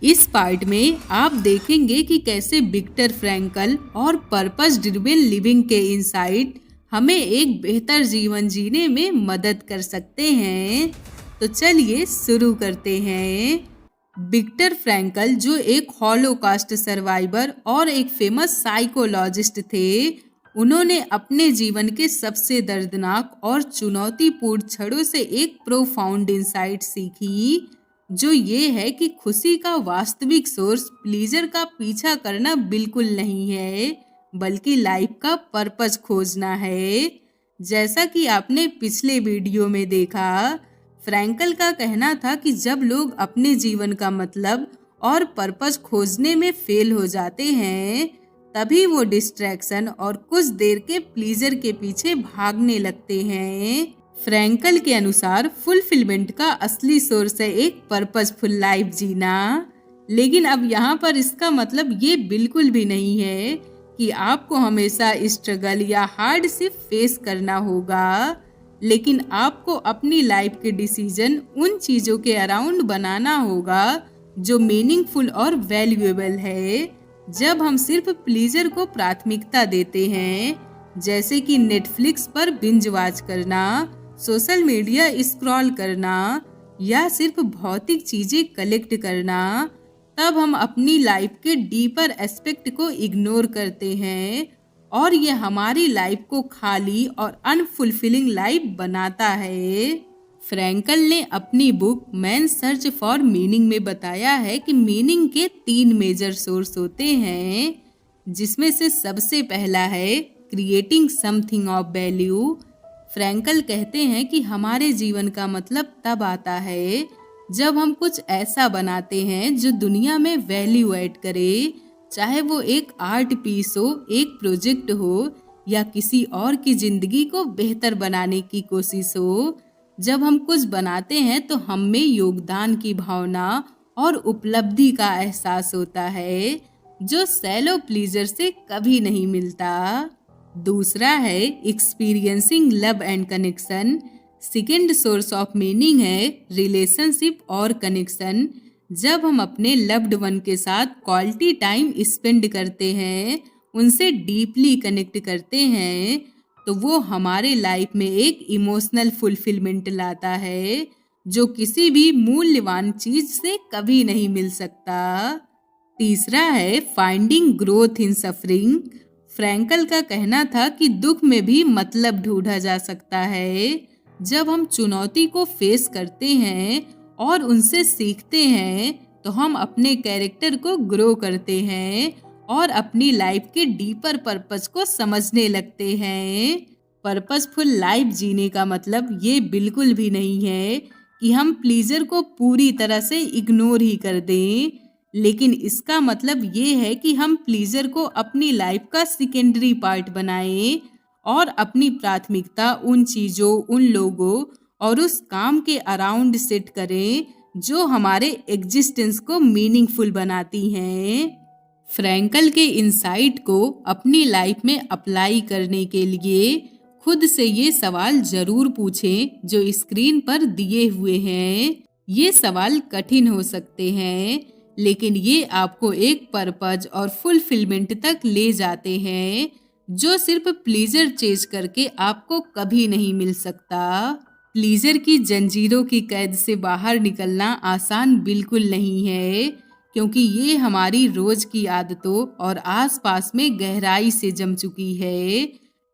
इस पार्ट में आप देखेंगे कि कैसे विक्टर फ्रैंकल और पर्पस ड्रिवन लिविंग के इंसाइट हमें एक बेहतर जीवन जीने में मदद कर सकते हैं। तो चलिए शुरू करते हैं। विक्टर फ्रैंकल, जो एक हॉलोकास्ट सर्वाइवर और एक फेमस साइकोलॉजिस्ट थे, उन्होंने अपने जीवन के सबसे दर्दनाक और चुनौतीपूर्ण क्षणों से एक प्रोफाउंड इंसाइट सीखी, जो ये है कि खुशी का वास्तविक सोर्स प्लीजर का पीछा करना बिल्कुल नहीं है, बल्कि लाइफ का पर्पस खोजना है। जैसा कि आपने पिछले वीडियो में देखा, फ्रैंकल का कहना था कि जब लोग अपने जीवन का मतलब और पर्पस खोजने में फेल हो जाते हैं, तभी वो डिस्ट्रैक्शन और कुछ देर के प्लीजर के पीछे भागने लगते हैं। फ्रैंकल के अनुसार फुलफिलमेंट का असली सोर्स है एक पर्पसफुल लाइफ जीना। लेकिन अब यहाँ पर इसका मतलब ये बिल्कुल भी नहीं है कि आपको हमेशा स्ट्रगल या हार्डशिप फेस करना होगा, लेकिन आपको अपनी लाइफ के डिसीजन उन चीजों के अराउंड बनाना होगा जो मीनिंगफुल और वैल्यूएबल है। जब हम सिर्फ प्लीजर को प्राथमिकता देते हैं, जैसे कि नेटफ्लिक्स पर बिंज वॉच करना, सोशल मीडिया स्क्रॉल करना या सिर्फ भौतिक चीजें कलेक्ट करना, तब हम अपनी लाइफ के डीपर एस्पेक्ट को इग्नोर करते हैं और ये हमारी लाइफ को खाली और अनफुलफिलिंग लाइफ बनाता है। फ्रैंकल ने अपनी book man search for meaning में बताया है कि मीनिंग के 3 मेजर सोर्स होते हैं, जिसमें से सबसे पहला है creating something of value. Frankl कहते हैं कि हमारे जीवन का मतलब तब आता है जब हम कुछ ऐसा बनाते हैं जो दुनिया में वैल्यू ऐड करे, चाहे वो एक आर्ट पीस हो, एक प्रोजेक्ट हो या किसी और की जिंदगी को बेहतर बनाने की कोशिश हो। जब हम कुछ बनाते हैं तो हम में योगदान की भावना और उपलब्धि का एहसास होता है, जो सैलो प्लीजर से कभी नहीं मिलता। दूसरा है experiencing love and connection. Second source of meaning है रिलेशनशिप और कनेक्शन। जब हम अपने लव्ड वन के साथ क्वालिटी टाइम स्पेंड करते हैं, उनसे डीपली कनेक्ट करते हैं, तो वो हमारे लाइफ में एक इमोशनल फुलफिलमेंट लाता है, जो किसी भी मूल्यवान चीज से कभी नहीं मिल सकता। तीसरा है finding growth in suffering. Frankl का कहना था कि दुख में भी मतलब ढूंढा जा सकता है। जब हम चुनौती को फेस करते हैं और उनसे सीखते हैं, तो हम अपने कैरेक्टर को ग्रो करते हैं और अपनी लाइफ के डीपर पर्पस को समझने लगते हैं। पर्पसफुल लाइफ जीने का मतलब ये बिल्कुल भी नहीं है कि हम प्लीजर को पूरी तरह से इग्नोर ही कर दें, लेकिन इसका मतलब ये है कि हम प्लीजर को अपनी लाइफ का सेकेंडरी पार्ट बनाएं और अपनी प्राथमिकता उन चीजों, उन लोगों और उस काम के अराउंड सेट करें जो हमारे एग्जिस्टेंस को मीनिंगफुल बनाती हैं। फ्रैंकल के इंसाइट को अपनी लाइफ में अप्लाई करने के लिए खुद से ये सवाल जरूर पूछें जो स्क्रीन पर दिए हुए हैं। ये सवाल कठिन हो सकते हैं, लेकिन ये आपको एक पर्पस और फुलफिलमेंट तक ले जाते हैं, जो सिर्फ प्लीजर चेज करके आपको कभी नहीं मिल सकता। प्लीजर की जंजीरों की कैद से बाहर निकलना आसान बिल्कुल नहीं है, क्योंकि ये हमारी रोज की आदतों और आसपास में गहराई से जम चुकी है।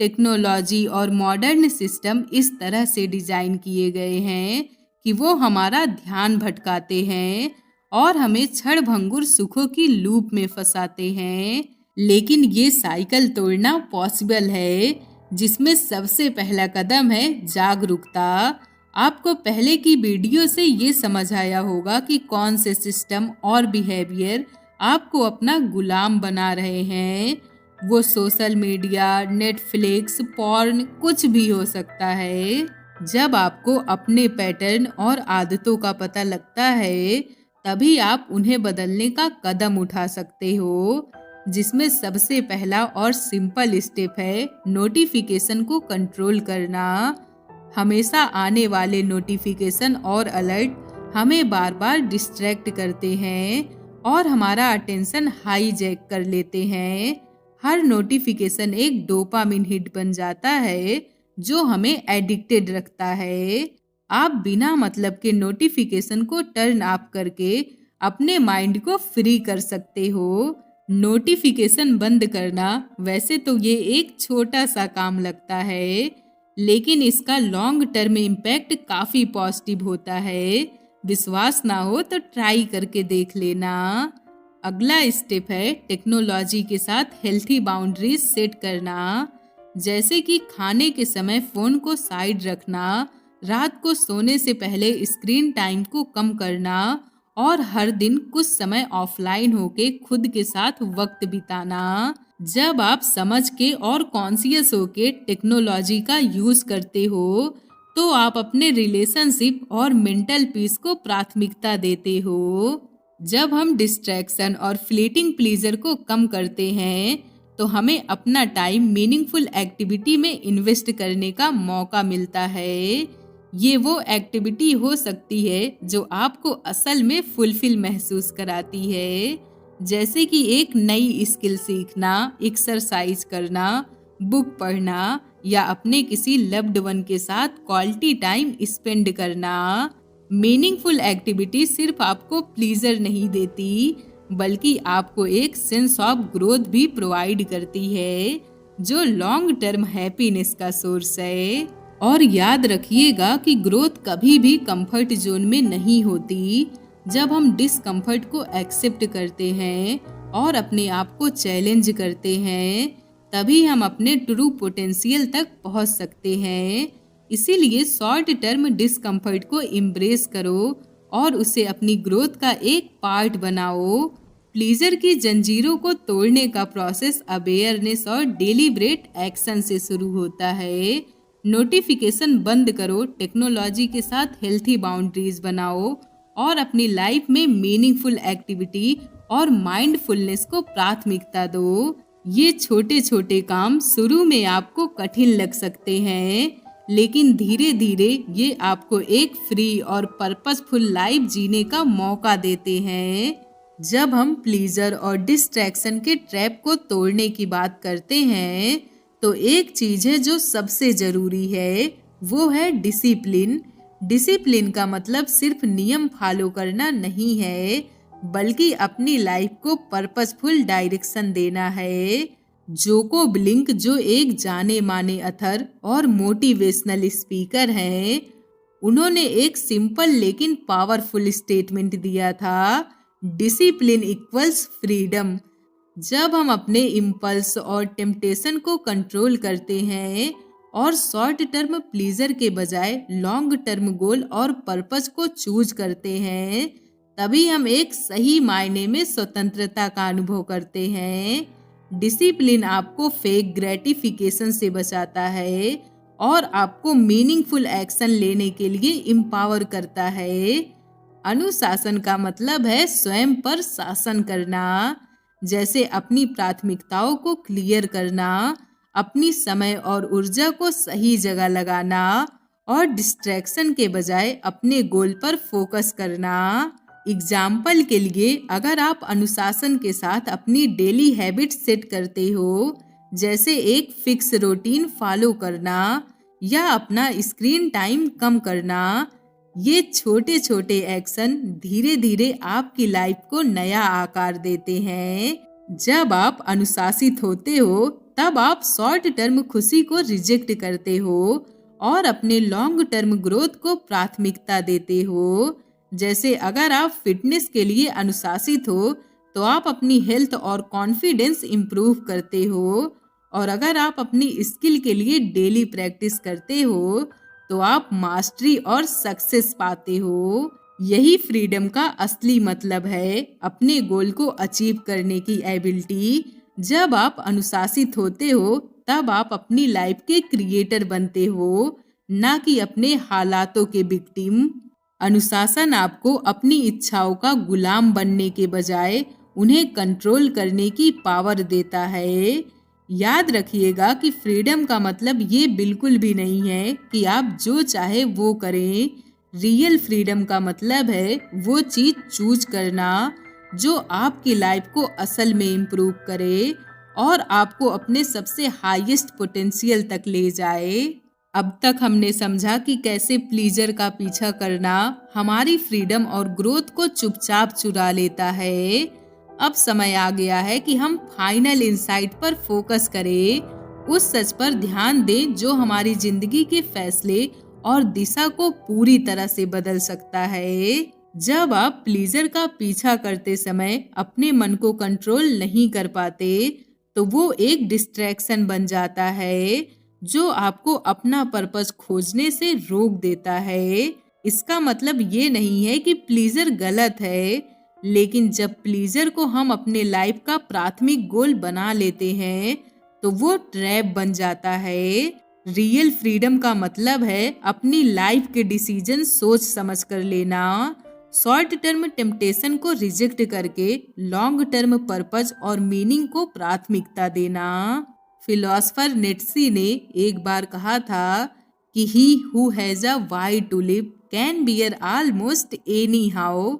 टेक्नोलॉजी और मॉडर्न सिस्टम इस तरह से डिजाइन किए गए हैं कि वो हमारा ध्यान भटकाते हैं और हमें क्षणभंगुर सुखों की लूप में फंसाते हैं। लेकिन ये साइकिल तोड़ना पॉसिबल है, जिसमें सबसे पहला कदम है जागरूकता। आपको पहले की वीडियो से ये समझ आया होगा कि कौन से सिस्टम और बिहेवियर आपको अपना गुलाम बना रहे हैं। वो सोशल मीडिया, नेटफ्लिक्स, पॉर्न, कुछ भी हो सकता है। जब आपको अपने पैटर्न और आदतों का पता लगता है, तभी आप उन्हें बदलने का कदम उठा सकते हो, जिसमें सबसे पहला और सिंपल स्टेप है नोटिफिकेशन को कंट्रोल करना। हमेशा आने वाले नोटिफिकेशन और अलर्ट हमें बार बार डिस्ट्रैक्ट करते हैं और हमारा अटेंशन हाईजैक कर लेते हैं। हर नोटिफिकेशन एक डोपामिन हिट बन जाता है जो हमें एडिक्टेड रखता है। आप बिना मतलब के नोटिफिकेशन को टर्न ऑफ करके अपने माइंड को फ्री कर सकते हो। नोटिफिकेशन बंद करना वैसे तो ये एक छोटा सा काम लगता है, लेकिन इसका लॉन्ग टर्म इम्पैक्ट काफी पॉजिटिव होता है। विश्वास ना हो तो ट्राई करके देख लेना। अगला स्टेप है टेक्नोलॉजी के साथ हेल्थी बाउंड्रीज सेट करना, जैसे कि खाने के समय फोन को साइड रखना, रात को सोने से पहले स्क्रीन टाइम को कम करना और हर दिन कुछ समय ऑफलाइन होके खुद के साथ वक्त बिताना। जब आप समझ के और कॉन्शियस होके टेक्नोलॉजी का यूज करते हो तो आप अपने रिलेशनशिप और मेंटल पीस को प्राथमिकता देते हो। जब हम डिस्ट्रैक्शन और फ्लीटिंग प्लीजर को कम करते हैं तो हमें अपना टाइम मीनिंगफुल एक्टिविटी में इन्वेस्ट करने का मौका मिलता है। ये वो एक्टिविटी हो सकती है जो आपको असल में फुलफिल महसूस कराती है, जैसे कि एक नई स्किल सीखना, एक्सरसाइज करना, बुक पढ़ना या अपने किसी लव्ड वन के साथ क्वालिटी टाइम स्पेंड करना। मीनिंगफुल एक्टिविटी सिर्फ आपको प्लीजर नहीं देती बल्कि आपको एक सेंस ऑफ ग्रोथ भी प्रोवाइड करती है जो लॉन्ग टर्म हैप्पीनेस का सोर्स है। और याद रखिएगा कि ग्रोथ कभी भी कंफर्ट जोन में नहीं होती। जब हम डिस्कम्फर्ट को एक्सेप्ट करते हैं और अपने आप को चैलेंज करते हैं तभी हम अपने ट्रू पोटेंशियल तक पहुंच सकते हैं। इसीलिए शॉर्ट टर्म डिस्कम्फर्ट को एम्ब्रेस करो और उसे अपनी ग्रोथ का एक पार्ट बनाओ। प्लीजर की जंजीरों को तोड़ने का प्रोसेस अवेयरनेस और डेलिब्रेट एक्शन से शुरू होता है। नोटिफिकेशन बंद करो, टेक्नोलॉजी के साथ हेल्थी बाउंड्रीज बनाओ और अपनी लाइफ में मीनिंगफुल एक्टिविटी और माइंडफुलनेस को प्राथमिकता दो। ये छोटे छोटे काम शुरू में आपको कठिन लग सकते हैं, लेकिन धीरे धीरे ये आपको एक फ्री और पर्पसफुल लाइफ जीने का मौका देते हैं। जब हम प्लीजर और डिस्ट्रैक्शन के ट्रैप को तोड़ने की बात करते हैं तो एक चीज है जो सबसे जरूरी है, वो है डिसिप्लिन। डिसिप्लिन का मतलब सिर्फ नियम फॉलो करना नहीं है बल्कि अपनी लाइफ को पर्पसफुल डायरेक्शन देना है। जोको विलिंक, जो एक जाने माने अथर और मोटिवेशनल स्पीकर हैं, उन्होंने एक सिंपल लेकिन पावरफुल स्टेटमेंट दिया था, डिसिप्लिन इक्वल्स फ्रीडम। जब हम अपने इम्पल्स और टेम्पटेशन को कंट्रोल करते हैं और शॉर्ट टर्म प्लीजर के बजाय लॉन्ग टर्म गोल और पर्पस को चूज करते हैं तभी हम एक सही मायने में स्वतंत्रता का अनुभव करते हैं। डिसिप्लिन आपको फेक ग्रेटिफिकेशन से बचाता है और आपको मीनिंगफुल एक्शन लेने के लिए एम्पावर करता है। अनुशासन का मतलब है स्वयं पर शासन करना, जैसे अपनी प्राथमिकताओं को क्लियर करना, अपनी समय और ऊर्जा को सही जगह लगाना और डिस्ट्रैक्शन के बजाय अपने गोल पर फोकस करना। एग्जाम्पल के लिए, अगर आप अनुशासन के साथ अपनी डेली हैबिट सेट करते हो, जैसे एक फिक्स रूटीन फॉलो करना या अपना स्क्रीन टाइम कम करना, ये छोटे छोटे एक्शन धीरे धीरे आपकी लाइफ को नया आकार देते हैं। जब आप अनुशासित होते हो तब आप शॉर्ट टर्म खुशी को रिजेक्ट करते हो और अपने लॉन्ग टर्म ग्रोथ को प्राथमिकता देते हो। जैसे अगर आप फिटनेस के लिए अनुशासित हो तो आप अपनी हेल्थ और कॉन्फिडेंस इंप्रूव करते हो, और अगर आप अपनी स्किल के लिए डेली प्रैक्टिस करते हो तो आप मास्टरी और सक्सेस पाते हो। यही फ्रीडम का असली मतलब है, अपने गोल को अचीव करने की एबिलिटी। जब आप अनुशासित होते हो तब आप अपनी लाइफ के क्रिएटर बनते हो, ना कि अपने हालातों के विक्टिम। अनुशासन आपको अपनी इच्छाओं का गुलाम बनने के बजाय उन्हें कंट्रोल करने की पावर देता है। याद रखिएगा कि फ्रीडम का मतलब ये बिल्कुल भी नहीं है कि आप जो चाहे वो करें। रियल फ्रीडम का मतलब है वो चीज चूज करना जो आपकी लाइफ को असल में इम्प्रूव करे और आपको अपने सबसे हाईएस्ट पोटेंशियल तक ले जाए। अब तक हमने समझा कि कैसे प्लीजर का पीछा करना हमारी फ्रीडम और ग्रोथ को चुपचाप चुरा लेता है। अब समय आ गया है कि हम फाइनल इंसाइट पर फोकस करें, उस सच पर ध्यान दें जो हमारी जिंदगी के फैसले और दिशा को पूरी तरह से बदल सकता है। जब आप प्लीजर का पीछा करते समय अपने मन को कंट्रोल नहीं कर पाते, तो वो एक डिस्ट्रैक्शन बन जाता है जो आपको अपना पर्पस खोजने से रोक देता है। इसका मतलब ये नहीं है कि प्लीजर गलत है, लेकिन जब प्लीजर को हम अपने लाइफ का प्राथमिक गोल बना लेते हैं, तो वो ट्रैप बन जाता है। रियल फ्रीडम का मतलब है अपनी लाइफ के डिसीजन सोच समझ कर लेना, शॉर्ट टर्म टेम्पटेशन को रिजेक्ट करके लॉन्ग टर्म पर्पस और मीनिंग को प्राथमिकता देना। फिलोसफर नीत्शे ने एक बार कहा था कि he who has a why to live can bear almost any how.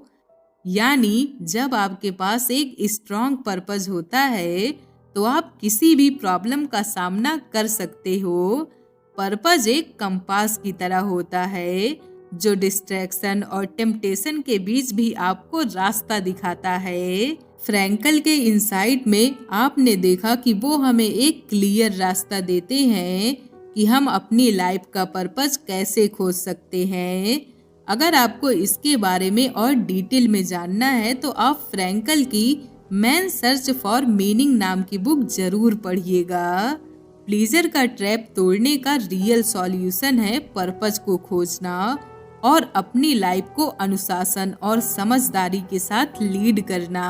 यानी जब आपके पास एक स्ट्रॉन्ग पर्पस होता है तो आप किसी भी प्रॉब्लम का सामना कर सकते हो। पर्पस एक कंपास की तरह होता है जो डिस्ट्रैक्शन और टेम्पटेशन के बीच भी आपको रास्ता दिखाता है। फ्रैंकल के इनसाइट में आपने देखा कि वो हमें एक क्लियर रास्ता देते हैं कि हम अपनी लाइफ का पर्पस कैसे खोज सकते हैं। अगर आपको इसके बारे में और डिटेल में जानना है तो आप फ्रैंकल की मैन सर्च फॉर मीनिंग नाम की बुक जरूर पढ़िएगा। प्लीजर का ट्रैप तोड़ने का रियल सॉल्यूशन है पर्पस को खोजना और अपनी लाइफ को अनुशासन और समझदारी के साथ लीड करना।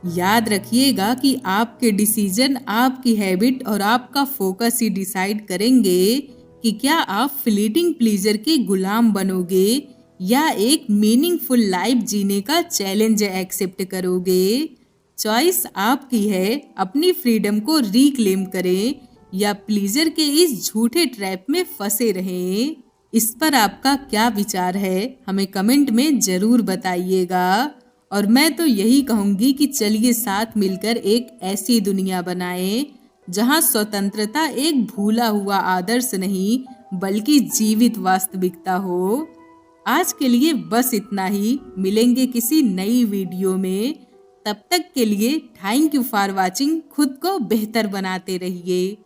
याद रखिएगा कि आपके डिसीजन, आपकी हैबिट और आपका फोकस ही डिसाइड करेंगे कि क्या आप फ्लीटिंग प्लीजर के गुलाम बनोगे या एक मीनिंगफुल लाइफ जीने का चैलेंज एक्सेप्ट करोगे। चॉइस आपकी है। अपनी फ्रीडम को रिक्लेम करें या प्लीजर के इस झूठे ट्रैप में फंसे रहें। इस पर आपका क्या विचार है, हमें कमेंट में जरूर बताइएगा। और मैं तो यही कहूंगी कि चलिए साथ मिलकर एक ऐसी दुनिया बनाएं जहां स्वतंत्रता एक भूला हुआ आदर्श नहीं बल्कि जीवित वास्तविकता हो। आज के लिए बस इतना ही। मिलेंगे किसी नई वीडियो में। तब तक के लिए थैंक यू फॉर वॉचिंग। खुद को बेहतर बनाते रहिए।